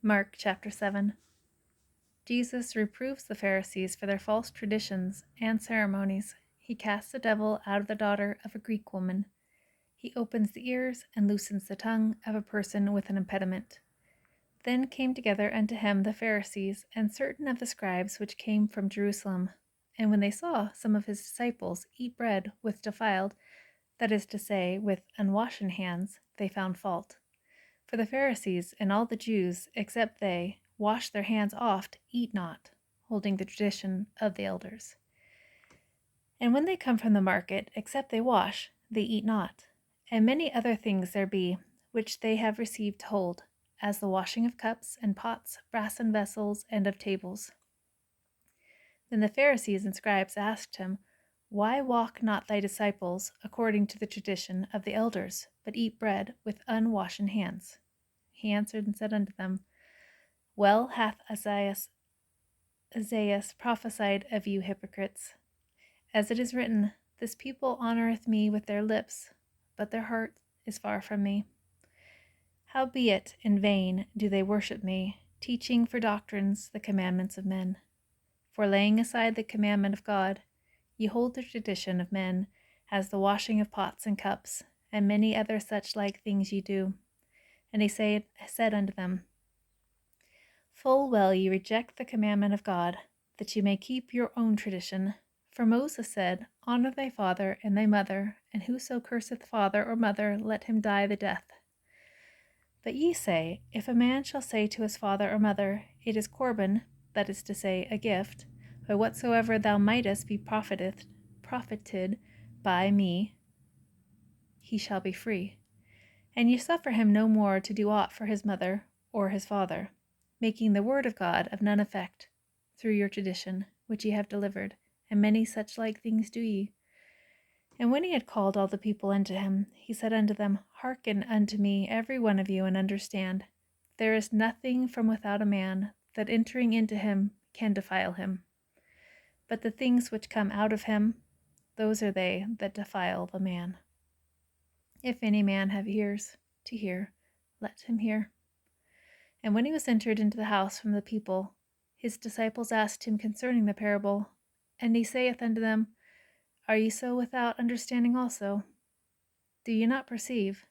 Mark chapter 7. Jesus reproves the Pharisees for their false traditions and ceremonies. He casts the devil out of the daughter of a Greek woman. He opens the ears and loosens the tongue of a person with an impediment. Then came together unto him the Pharisees and certain of the scribes which came from Jerusalem. And when they saw some of his disciples eat bread with defiled, that is to say, with unwashen hands, they found fault. For the Pharisees and all the Jews, except they, wash their hands oft, eat not, holding the tradition of the elders. And when they come from the market, except they wash, they eat not. And many other things there be, which they have received to hold, as the washing of cups and pots, brassen vessels, and of tables. Then the Pharisees and scribes asked him, Why walk not thy disciples according to the tradition of the elders, but eat bread with unwashen hands? He answered and said unto them, Well hath Isaiah prophesied of you hypocrites. As it is written, This people honoureth me with their lips, but their heart is far from me. Howbeit in vain do they worship me, teaching for doctrines the commandments of men. For laying aside the commandment of God, ye hold the tradition of men, as the washing of pots and cups, and many other such like things ye do. And he said unto them, Full well ye reject the commandment of God, that ye may keep your own tradition. For Moses said, Honour thy father and thy mother, and whoso curseth father or mother, let him die the death. But ye say, If a man shall say to his father or mother, It is Corban, that is to say, a gift, by whatsoever thou mightest be profited by me, he shall be free. And ye suffer him no more to do aught for his mother or his father, making the word of God of none effect, through your tradition, which ye have delivered, and many such like things do ye. And when he had called all the people unto him, he said unto them, Hearken unto me every one of you, and understand. There is nothing from without a man, that entering into him can defile him. But the things which come out of him, those are they that defile the man. If any man have ears to hear, let him hear. And when he was entered into the house from the people, his disciples asked him concerning the parable. And he saith unto them, Are ye so without understanding also? Do ye not perceive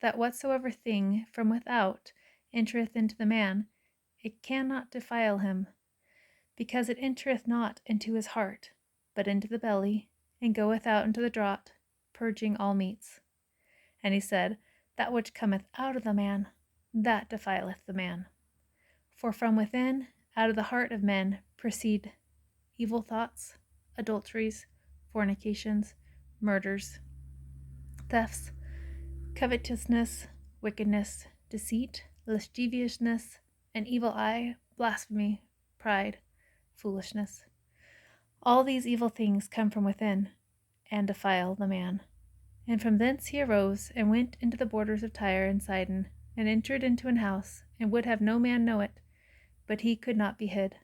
that whatsoever thing from without entereth into the man, it cannot defile him, because it entereth not into his heart, but into the belly, and goeth out into the draught, purging all meats? And he said, That which cometh out of the man, that defileth the man. For from within, out of the heart of men, proceed evil thoughts, adulteries, fornications, murders, thefts, covetousness, wickedness, deceit, lasciviousness, an evil eye, blasphemy, pride, foolishness. All these evil things come from within, and defile the man. And from thence he arose, and went into the borders of Tyre and Sidon, and entered into an house, and would have no man know it, but he could not be hid.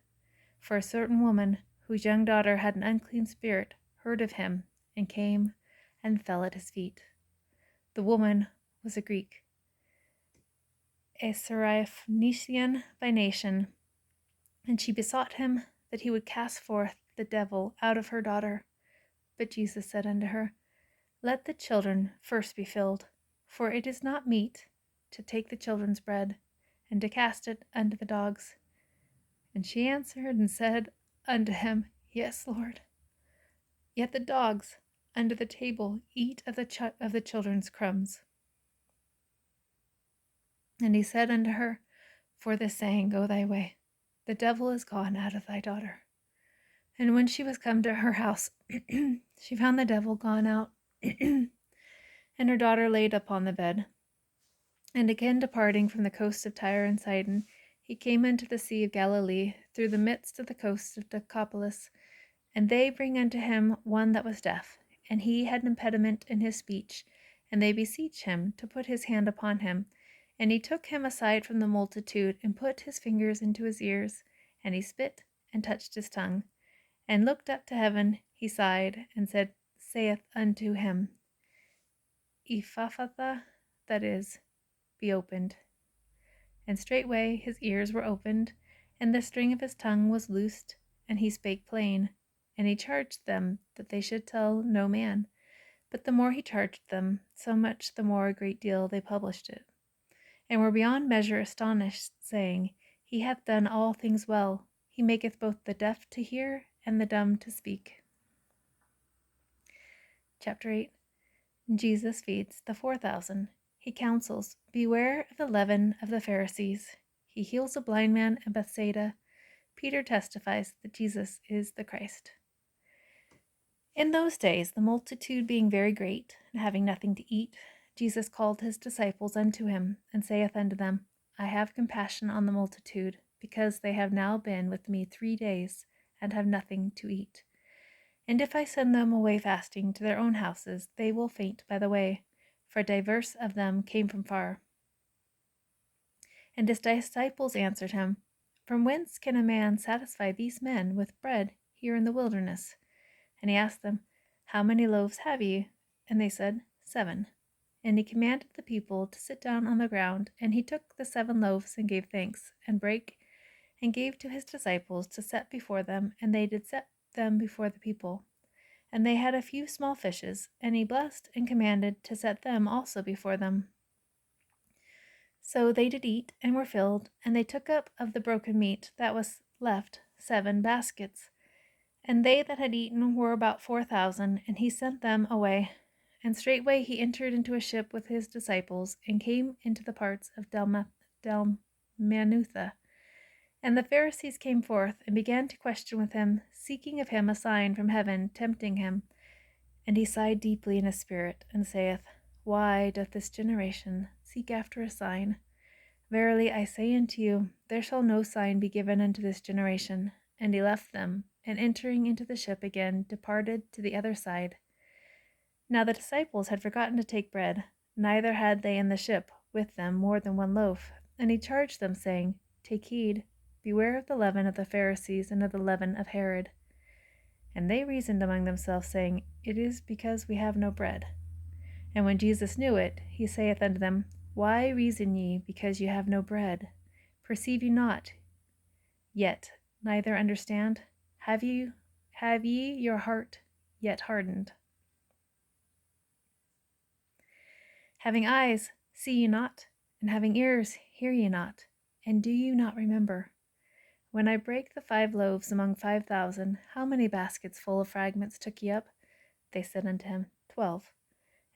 For a certain woman, whose young daughter had an unclean spirit, heard of him, and came and fell at his feet. The woman was a Greek, a Syrophoenician by nation, and she besought him that he would cast forth the devil out of her daughter. But Jesus said unto her, Let the children first be filled, for it is not meet to take the children's bread, and to cast it unto the dogs. And she answered and said unto him, Yes, Lord. Yet the dogs under the table eat of the children's crumbs. And he said unto her, For this saying, go thy way. The devil is gone out of thy daughter. And when she was come to her house, she found the devil gone out, and her daughter laid upon the bed. And again departing from the coast of Tyre and Sidon, he came unto the sea of Galilee, through the midst of the coast of Decapolis. And they bring unto him one that was deaf, and he had an impediment in his speech, and they beseech him to put his hand upon him. And he took him aside from the multitude, and put his fingers into his ears, and he spit, and touched his tongue, and looked up to heaven. He sighed, and saith unto him, Ephphatha, that is, be opened. And straightway his ears were opened, and the string of his tongue was loosed, and he spake plain. And he charged them that they should tell no man. But the more he charged them, so much the more a great deal they published it, and were beyond measure astonished, saying, He hath done all things well. He maketh both the deaf to hear and the dumb to speak. Chapter 8. Jesus feeds the 4,000. He counsels, Beware of the leaven of the Pharisees. He heals a blind man at Bethsaida. Peter testifies that Jesus is the Christ. In those days, the multitude being very great, and having nothing to eat, Jesus called his disciples unto him, and saith unto them, I have compassion on the multitude, because they have now been with me 3 days, and have nothing to eat. And if I send them away fasting to their own houses, they will faint by the way, for divers of them came from far. And his disciples answered him, From whence can a man satisfy these men with bread here in the wilderness? And he asked them, How many loaves have ye? And they said, 7. And he commanded the people to sit down on the ground, and he took the 7 loaves, and gave thanks, and brake, and gave to his disciples to set before them, and they did set them before the people. And they had a few small fishes, and he blessed and commanded to set them also before them. So they did eat, and were filled, and they took up of the broken meat that was left 7 baskets. And they that had eaten were about 4,000, and he sent them away. And straightway he entered into a ship with his disciples, and came into the parts of Dalmanutha. And the Pharisees came forth, and began to question with him, seeking of him a sign from heaven, tempting him. And he sighed deeply in his spirit, and saith, Why doth this generation seek after a sign? Verily I say unto you, there shall no sign be given unto this generation. And he left them, and entering into the ship again, departed to the other side. Now the disciples had forgotten to take bread, neither had they in the ship with them more than 1 loaf. And he charged them, saying, Take heed, beware of the leaven of the Pharisees, and of the leaven of Herod. And they reasoned among themselves, saying, It is because we have no bread. And when Jesus knew it, he saith unto them, Why reason ye, because ye have no bread? Perceive ye not yet, neither understand? Have ye your heart yet hardened? Having eyes, see ye not? And having ears, hear ye not? And do you not remember? When I brake the 5 loaves among 5,000, how many baskets full of fragments took ye up? They said unto him, 12.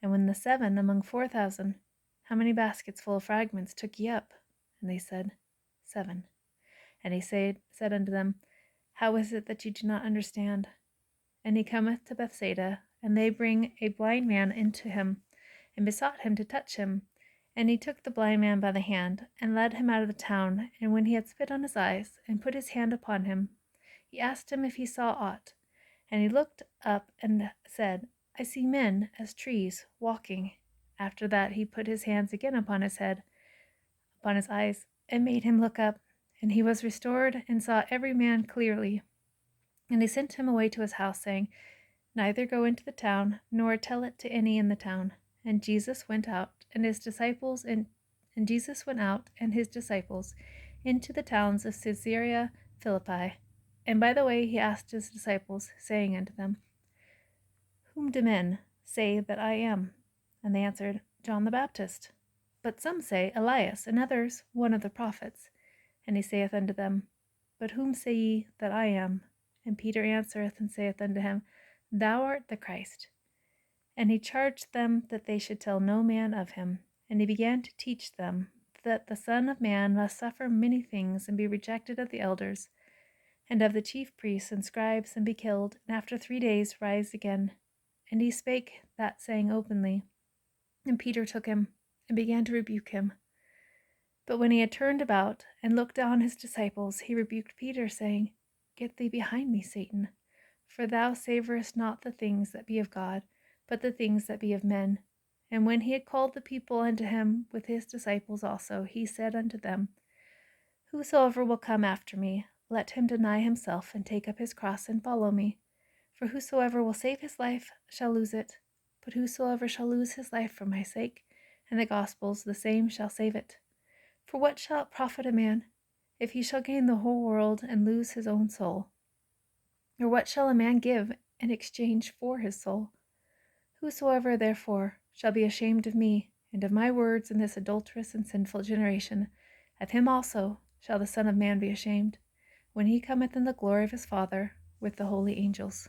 And when the 7 among 4,000, how many baskets full of fragments took ye up? And they said, 7. And he said unto them, How is it that you do not understand? And he cometh to Bethsaida, and they bring a blind man into him, and besought him to touch him. And he took the blind man by the hand, and led him out of the town. And when he had spit on his eyes, and put his hand upon him, he asked him if he saw aught. And he looked up and said, I see men as trees walking. After that he put his hands again upon his head, upon his eyes, and made him look up. And he was restored, and saw every man clearly. And they sent him away to his house, saying, Neither go into the town, nor tell it to any in the town. And Jesus went out, and his disciples into the towns of Caesarea Philippi. And by the way he asked his disciples, saying unto them, Whom do men say that I am? And they answered, John the Baptist. But some say, Elias, and others, one of the prophets. And he saith unto them, But whom say ye that I am? And Peter answereth and saith unto him, Thou art the Christ. And he charged them that they should tell no man of him. And he began to teach them that the Son of Man must suffer many things, and be rejected of the elders, and of the chief priests and scribes, and be killed, and after 3 days rise again. And he spake that saying openly. And Peter took him, and began to rebuke him. But when he had turned about, and looked on his disciples, he rebuked Peter, saying, Get thee behind me, Satan, for thou savorest not the things that be of God, but the things that be of men. And when he had called the people unto him with his disciples also, he said unto them, Whosoever will come after me, let him deny himself, and take up his cross, and follow me. For whosoever will save his life shall lose it, but whosoever shall lose his life for my sake and the gospel's, the same shall save it. For what shall it profit a man, if he shall gain the whole world and lose his own soul? Or what shall a man give in exchange for his soul? Whosoever, therefore, shall be ashamed of me and of my words in this adulterous and sinful generation, of him also shall the Son of Man be ashamed, when he cometh in the glory of his Father with the holy angels.